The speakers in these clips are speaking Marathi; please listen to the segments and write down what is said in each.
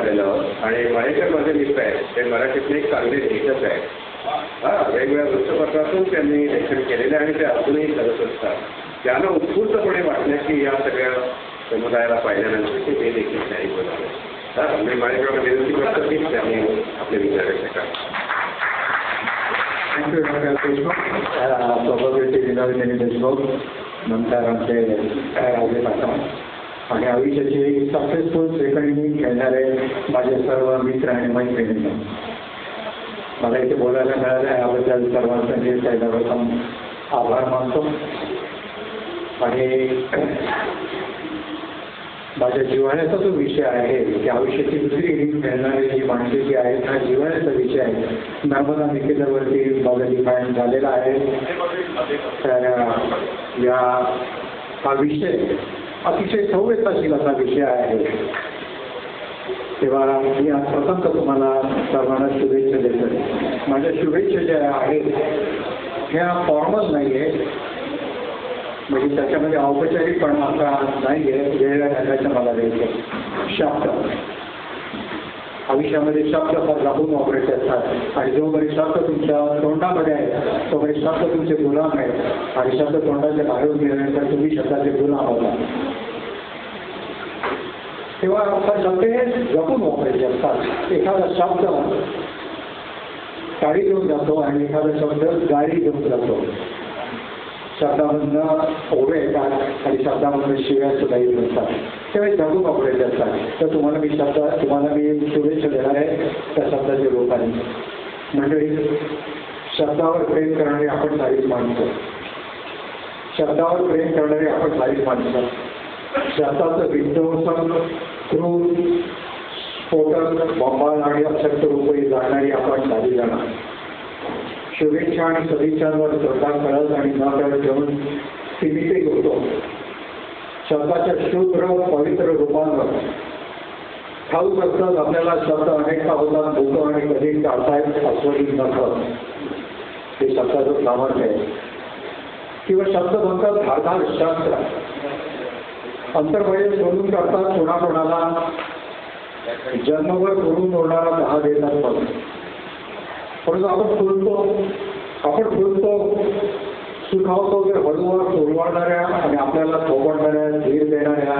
झालेलं आणि महेश्वर माझे मित्र आहेत, ते मराठीतले एक चांगले लेखक आहेत. वेगवेगळ्या वृत्तपत्रातून त्यांनी लेखन केलेले आणि ते अजूनही करत असतात. त्यांना उत्स्फूर्तपणे वाटलं की या सगळ्या समुदायाला पाहिल्यानंतर की ते देखील काही बोलावे. मी माझ्याकडे विनंती करतो की त्यांनी आपले विचार व्यक्त करा. थँक्यू देशमुख, सभापती विनोदिनी देशमुख, नंतर आमचे राजे काका आणि आयुष्याची सक्सेसफुल सेकंड इनिंग खेळणारे माझे सर्व मित्र आणि मैत्रिणी. मला इथे बोलायला मिळालं आहे याबद्दल सर्वांचे सर्वप्रथम आभार मानतो. आणि माझ्या जिव्हाळ्याचा जो विषय आहे की आयुष्याची दुसरी इनिंग खेळणारी जी माणसे जी आहेत हा जिव्हाळ्याचा विषय आहे. नर्मदा निकेतनवरती माझं लिखाण झालेलं आहे. तर हा विषय अतिशय संवेदनशील असा विषय आहे. तेव्हा मी आज प्रथम तुम्हाला सर्वांना शुभेच्छा देतो. माझ्या शुभेच्छा ज्या आहेत ह्या फॉर्मल नाही आहे, म्हणजे त्याच्यामध्ये औपचारिकपणा असा नाही आहे. वेगळ्या रंगाच्या मला द्यायचं शब्द आयुष्यामध्ये शब्द फार राहून वापरायचे असतात आणि जोपर्यंत शब्द तुमच्या तोंडामध्ये आहे तोपर्यंत शब्द तुमचे गुलाम आहेत आणि शब्द तोंडाच्या बाहेरून गेल्यानंतर तुम्ही शब्दाचे गुलाम होता. तेव्हा शब्द हे जपून वापरायचे असतात. एखादा शब्द गाडी घेऊन जातो आणि एखादा शब्द गाडी घेऊन जातो. शब्दामधनं ओढे येतात आणि शब्दामधनं शिव्या सुद्धा येत नसतात. तेव्हा जगून वापरायचे असतात. तर तुम्हाला मी शुभेच्छा देणार आहे त्या शब्दाच्या रूपाने. म्हणजे शब्दावर प्रेम करणारे आपण सारीच माणसं, शब्दावर प्रेम करणारे आपण सारीच माणसं. शब्दाचं विध्वंसन, क्रूर, स्फोटक, बंबाळ आणि अशक्त रूपही जाणणारी आपण सारी जण. शुभेच्छा आणि सदिच्छांवर श्रद्धा कळत आणि न कळत घेऊन सीमितही होतो. शब्दाच्या शुद्र पवित्र रूपांवर ठाऊक असतात आपल्याला शब्द अनेकदा होतात भूत आणि कधी काढतायत अस्वली नसत. हे शब्दाचं सामर्थ्य आहे. किंवा शब्द म्हणतात धारधार शास्त्र अंतर्भय सोडून काढतात. कोणाकोणाला जन्मभर करून ओढणारा दहा देतात. परंतु आपण फुलतो सुखावतो तर हळूवार सोडवाडणाऱ्या आणि आपल्याला थोपडणाऱ्या धीर देणाऱ्या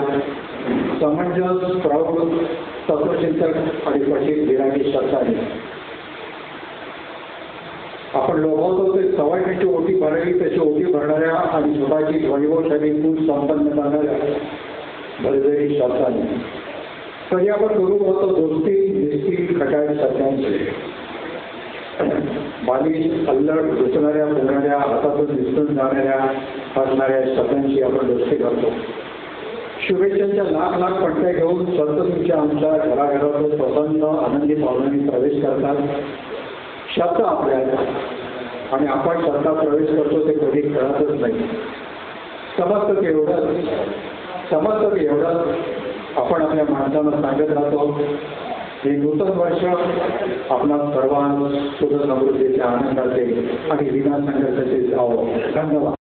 समंजस प्रौढ तत्वचिंतक आणि पठित धीराची शब्दाने आपण लोभावतो ते सवाईची ओटी भरावी त्याची ओटी भरणाऱ्या आणि स्वतःची वैभवशाली खूप संपन्न करणाऱ्या भरभरी शब्दाने. तरी आपण करू होतो दोस्ती निस्ती खटाळ शब्दांचे. बालिश अल्लड घुसणाऱ्या बोलणाऱ्या हातातून दिसून जाणाऱ्या हसणाऱ्या शब्दांची आपण दोस्ती करतो. शुभेच्छांच्या लाख लाख पट्ट्या घेऊन संत तुमच्या आमच्या घराघरातून प्रसन्न आनंदी पावलांनी प्रवेश करतात. शब्द आपल्या आणि आपण शब्दात प्रवेश करतो ते कधी कळतच नाही. समजतं एवढंच आपण आपल्या माणसांना सांगत राहतो. हे नूतन वर्ष आपला सर्वांना सुख समृद्धीच्या आनंदाचे आणि विना संघर्षाचे जावो. धन्यवाद.